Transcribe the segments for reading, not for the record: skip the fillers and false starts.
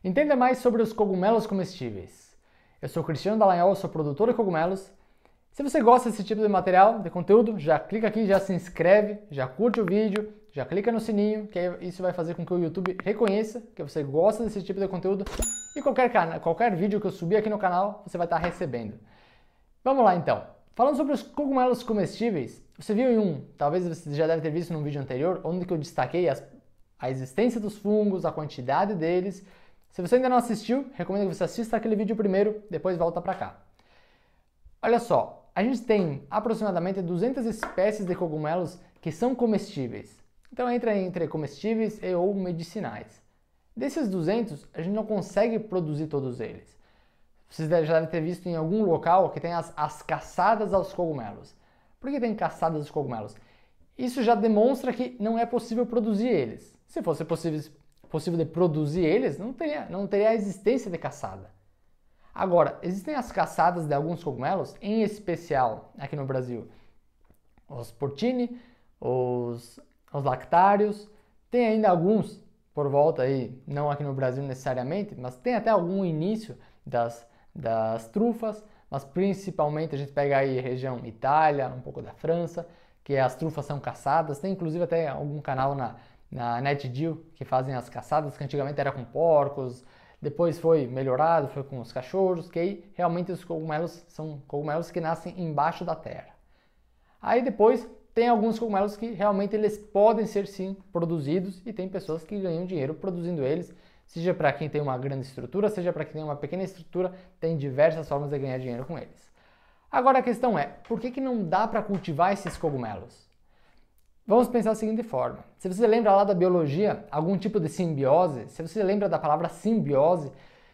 Entenda mais sobre os cogumelos comestíveis. Eu sou Cristiano Dallagnol, sou produtor de cogumelos. Se você gosta desse tipo de material, de conteúdo, já clica aqui, já se inscreve, já curte o vídeo, já clica no sininho, que isso vai fazer com que o YouTube reconheça que você gosta desse tipo de conteúdo e qualquer vídeo que eu subir aqui no canal, você vai estar recebendo. Vamos lá então. Falando sobre os cogumelos comestíveis, você viu talvez você já deve ter visto num vídeo anterior, onde que eu destaquei a existência dos fungos, a quantidade deles. Se você ainda não assistiu, recomendo que você assista aquele vídeo primeiro, depois volta para cá. Olha só, a gente tem aproximadamente 200 espécies de cogumelos que são comestíveis. Então entra entre comestíveis e ou medicinais. Desses 200, a gente não consegue produzir todos eles. Vocês já devem ter visto em algum local que tem as caçadas aos cogumelos. Por que tem caçadas aos cogumelos? Isso já demonstra que não é possível produzir eles. Se fosse possível de produzir eles, não teria a existência de caçada. Agora, existem as caçadas de alguns cogumelos, em especial aqui no Brasil. Os porcini, os lactários, tem ainda alguns por volta aí, não aqui no Brasil necessariamente, mas tem até algum início das trufas, mas principalmente a gente pega aí região Itália, um pouco da França, que as trufas são caçadas, tem inclusive até algum canal na NetGeo que fazem as caçadas, que antigamente era com porcos, depois foi melhorado, foi com os cachorros, que aí realmente os cogumelos são cogumelos que nascem embaixo da terra. Aí depois tem alguns cogumelos que realmente eles podem ser sim produzidos e tem pessoas que ganham dinheiro produzindo eles, seja para quem tem uma grande estrutura, seja para quem tem uma pequena estrutura, tem diversas formas de ganhar dinheiro com eles. Agora a questão é, por que não dá para cultivar esses cogumelos? Vamos pensar da seguinte forma, se você lembra lá da biologia, algum tipo de simbiose, se você lembra da palavra simbiose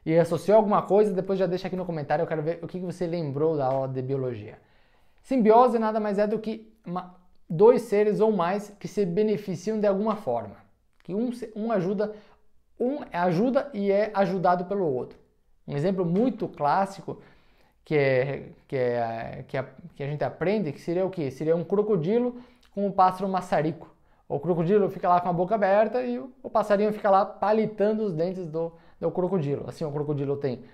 e associou alguma coisa, depois já deixa aqui no comentário, eu quero ver o que você lembrou da aula de biologia. Simbiose nada mais é do que dois seres ou mais que se beneficiam de alguma forma, que um ajuda e é ajudado pelo outro. Um exemplo muito clássico que a gente aprende, que seria o quê? Seria um crocodilo com um pássaro maçarico. O crocodilo fica lá com a boca aberta e o passarinho fica lá palitando os dentes do crocodilo. Assim, o crocodilo tem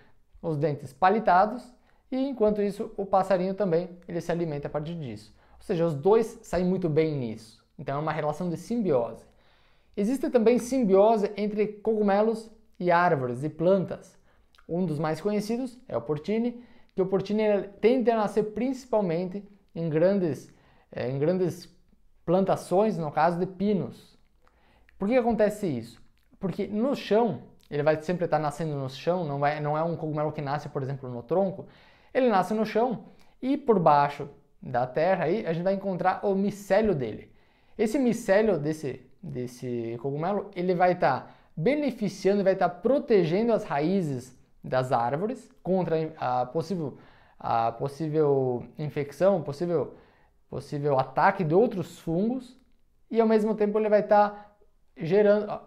os dentes palitados e enquanto isso o passarinho também ele se alimenta a partir disso. Ou seja, os dois saem muito bem nisso. Então é uma relação de simbiose. Existe também simbiose entre cogumelos e árvores e plantas. Um dos mais conhecidos é o porcini, que o porcini tende a nascer principalmente em grandes plantações, no caso de pinos. Por que acontece isso? Porque no chão, ele vai sempre estar nascendo no chão, não é um cogumelo que nasce, por exemplo, no tronco, ele nasce no chão e por baixo da terra aí a gente vai encontrar o micélio dele. Esse micélio desse cogumelo, ele vai estar beneficiando, vai estar protegendo as raízes das árvores contra a possível infecção, possível ataque de outros fungos e ao mesmo tempo ele vai estar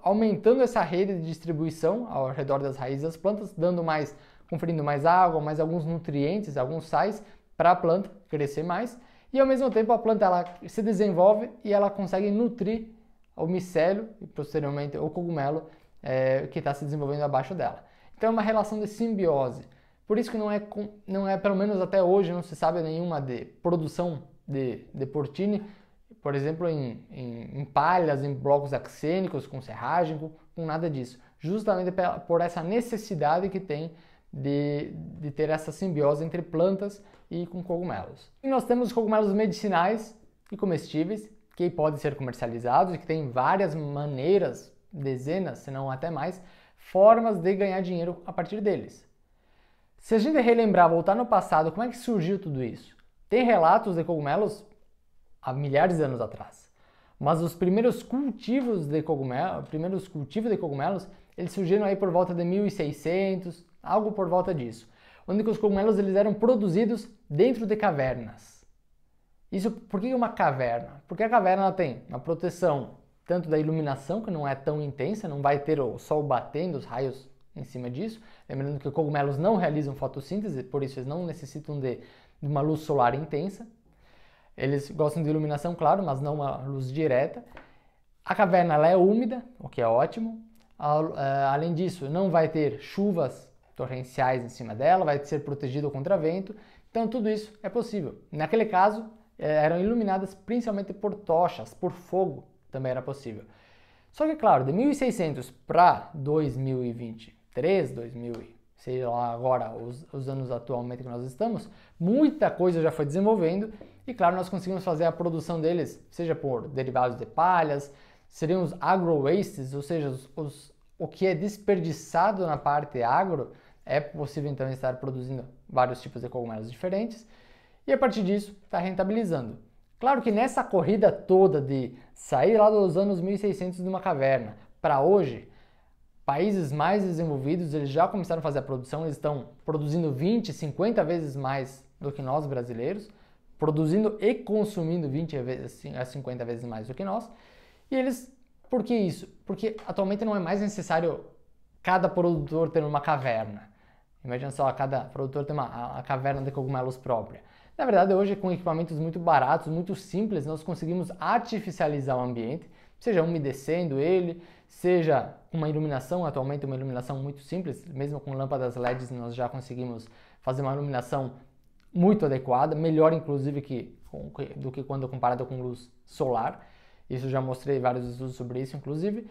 aumentando essa rede de distribuição ao redor das raízes das plantas, conferindo mais água, mais alguns nutrientes, alguns sais para a planta crescer mais e ao mesmo tempo a planta ela se desenvolve e ela consegue nutrir o micélio e posteriormente o cogumelo que está se desenvolvendo abaixo dela. Então é uma relação de simbiose. Por isso que não é, pelo menos até hoje, não se sabe nenhuma de produção de porcini, por exemplo, em palhas, em blocos axênicos, com serragem, com nada disso. Justamente por essa necessidade que tem de ter essa simbiose entre plantas e com cogumelos. E nós temos os cogumelos medicinais e comestíveis, que podem ser comercializados e que tem várias maneiras, dezenas, se não até mais, formas de ganhar dinheiro a partir deles. Se a gente relembrar, voltar no passado, como é que surgiu tudo isso? Tem relatos de cogumelos há milhares de anos atrás, mas os primeiros cultivos de cogumelos, eles surgiram aí por volta de 1600, algo por volta disso, onde os cogumelos eles eram produzidos dentro de cavernas. Isso, por que uma caverna? Porque a caverna ela tem uma proteção tanto da iluminação, que não é tão intensa, não vai ter o sol batendo, os raios em cima disso. Lembrando que cogumelos não realizam fotossíntese, por isso eles não necessitam de uma luz solar intensa. Eles gostam de iluminação, claro, mas não uma luz direta. A caverna ela é úmida, o que é ótimo. Além disso, não vai ter chuvas torrenciais em cima dela, vai ser protegido contra vento. Então tudo isso é possível. Naquele caso, eram iluminadas principalmente por tochas, por fogo também era possível. Só que, claro, de 1600 para 2023, 2000, sei lá agora, os anos atualmente que nós estamos, muita coisa já foi desenvolvendo e, claro, nós conseguimos fazer a produção deles, seja por derivados de palhas, seriam os agro-wastes, ou seja, o que é desperdiçado na parte agro, é possível então estar produzindo vários tipos de cogumelos diferentes e a partir disso está rentabilizando. Claro que nessa corrida toda de sair lá dos anos 1600 de uma caverna para hoje, países mais desenvolvidos eles já começaram a fazer a produção, eles estão produzindo 20, 50 vezes mais do que nós brasileiros, produzindo e consumindo 20 a 50 vezes mais do que nós. E eles, por que isso? Porque atualmente não é mais necessário cada produtor ter uma caverna. Imagina só, cada produtor tem uma caverna de cogumelos própria. Na verdade, hoje, com equipamentos muito baratos, muito simples, nós conseguimos artificializar o ambiente, seja umedecendo ele, seja com uma iluminação, atualmente uma iluminação muito simples, mesmo com lâmpadas LEDs nós já conseguimos fazer uma iluminação muito adequada, melhor inclusive do que quando comparado com luz solar. Isso já mostrei vários estudos sobre isso, inclusive.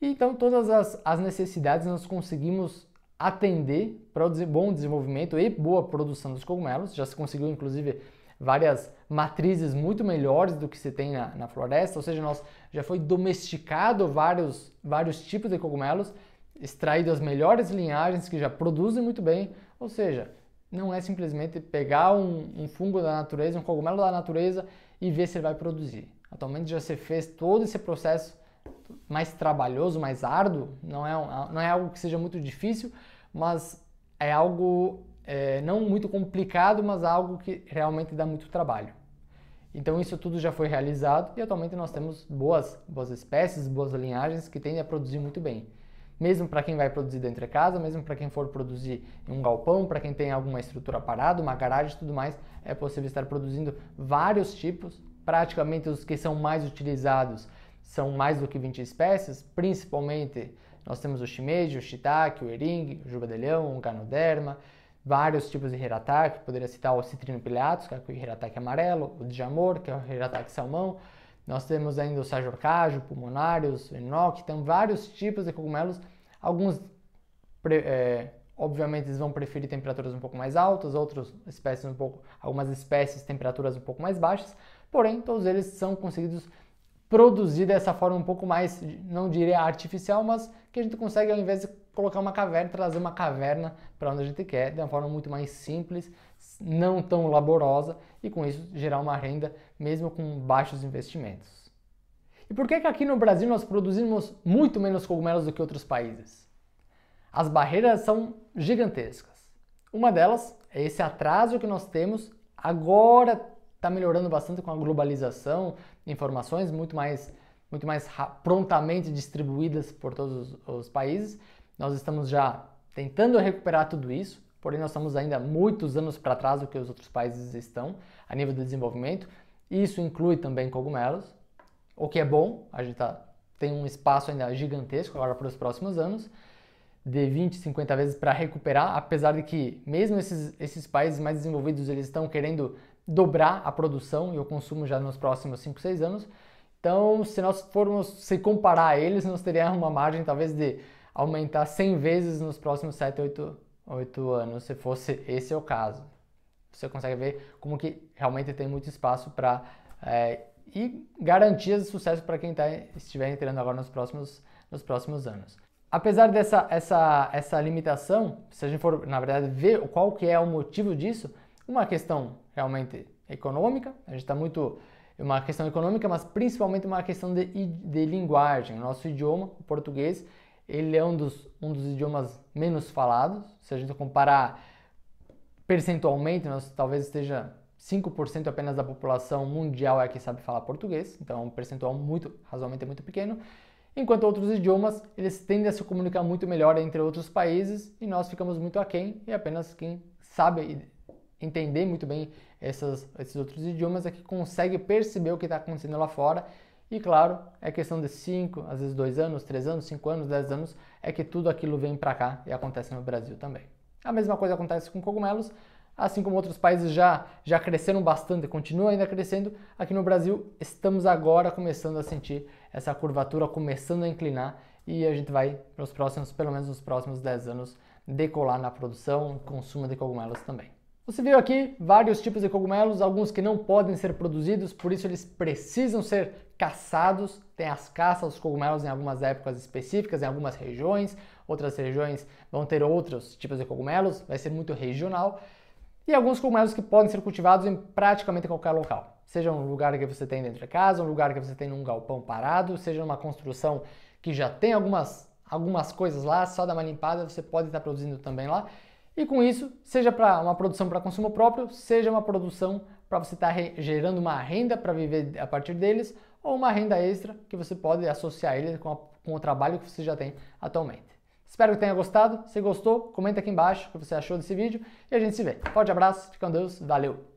E então, todas as necessidades nós conseguimos atender para o bom desenvolvimento e boa produção dos cogumelos. Já se conseguiu, inclusive, várias matrizes muito melhores do que se tem na floresta, ou seja, já foi domesticado vários tipos de cogumelos, extraído as melhores linhagens que já produzem muito bem, ou seja, não é simplesmente pegar um fungo da natureza, um cogumelo da natureza e ver se ele vai produzir. Atualmente já se fez todo esse processo mais trabalhoso, mais árduo, não é algo que seja muito difícil, mas é algo não muito complicado, mas algo que realmente dá muito trabalho. Então isso tudo já foi realizado e atualmente nós temos boas espécies, boas linhagens que tendem a produzir muito bem. Mesmo para quem vai produzir dentro de casa, mesmo para quem for produzir em um galpão, para quem tem alguma estrutura parada, uma garagem e tudo mais, é possível estar produzindo vários tipos. Praticamente os que são mais utilizados são mais do que 20 espécies, principalmente nós temos o shimeji, o shiitake, o eringue, o juba-de-leão, o ganoderma, vários tipos de hirataki, poderia citar o citrino pileatus, que é o hirataki amarelo, o djamor, que é o hirataki salmão, nós temos ainda o sajorcaju, pulmonários, o enoki, então vários tipos de cogumelos, alguns obviamente eles vão preferir temperaturas um pouco mais altas, algumas espécies temperaturas um pouco mais baixas, porém todos eles são conseguidos produzir dessa forma um pouco mais, não diria artificial, mas que a gente consegue, ao invés de colocar uma caverna, trazer uma caverna para onde a gente quer, de uma forma muito mais simples, não tão laborosa, e com isso gerar uma renda mesmo com baixos investimentos. E por que aqui no Brasil nós produzimos muito menos cogumelos do que outros países? As barreiras são gigantescas. Uma delas é esse atraso que nós temos agora. Está melhorando bastante com a globalização, informações muito mais prontamente distribuídas por todos os países. Nós estamos já tentando recuperar tudo isso, porém nós estamos ainda muitos anos para trás do que os outros países estão a nível de desenvolvimento. Isso inclui também cogumelos, o que é bom, a gente tem um espaço ainda gigantesco agora para os próximos anos, de 20, 50 vezes para recuperar, apesar de que mesmo esses países mais desenvolvidos eles estão querendo dobrar a produção e o consumo já nos próximos 5, 6 anos. Então, se nós formos se comparar a eles, nós teríamos uma margem talvez de aumentar 100 vezes nos próximos 7, 8 anos, se fosse esse o caso. Você consegue ver como que realmente tem muito espaço para e garantias de sucesso para quem estiver entrando agora nos próximos anos. Apesar essa limitação, se a gente for, na verdade, ver qual que é o motivo disso, uma questão realmente econômica, a gente está muito... uma questão econômica, mas principalmente uma questão de linguagem. O nosso idioma, o português, ele é um dos idiomas menos falados. Se a gente comparar percentualmente, nós talvez esteja 5% apenas da população mundial é que sabe falar português, então é um percentual razoavelmente muito pequeno. Enquanto outros idiomas, eles tendem a se comunicar muito melhor entre outros países e nós ficamos muito aquém, e apenas quem sabe entender muito bem esses outros idiomas é que consegue perceber o que está acontecendo lá fora E claro, é questão de 5, às vezes 2 anos, 3 anos, 5 anos, 10 anos, é que tudo aquilo vem para cá e acontece no Brasil também. A mesma coisa acontece com cogumelos, assim como outros países já cresceram bastante, continuam ainda crescendo, aqui no Brasil estamos agora começando a sentir essa curvatura começando a inclinar e a gente vai, nos próximos, pelo menos nos próximos 10 anos, decolar na produção e consumo de cogumelos também. Você viu aqui vários tipos de cogumelos, alguns que não podem ser produzidos, por isso eles precisam ser caçados. Tem as caças aos cogumelos em algumas épocas específicas, em algumas regiões. Outras regiões vão ter outros tipos de cogumelos, vai ser muito regional. E alguns cogumelos que podem ser cultivados em praticamente qualquer local. Seja um lugar que você tem dentro de casa, um lugar que você tem num galpão parado, seja uma construção que já tem algumas coisas lá, só dar uma limpada, você pode estar produzindo também lá. E com isso, seja para uma produção para consumo próprio, seja uma produção para você estar gerando uma renda para viver a partir deles, ou uma renda extra que você pode associar ele com o trabalho que você já tem atualmente. Espero que tenha gostado. Se gostou, comenta aqui embaixo o que você achou desse vídeo e a gente se vê. Forte abraço, fique com Deus, valeu!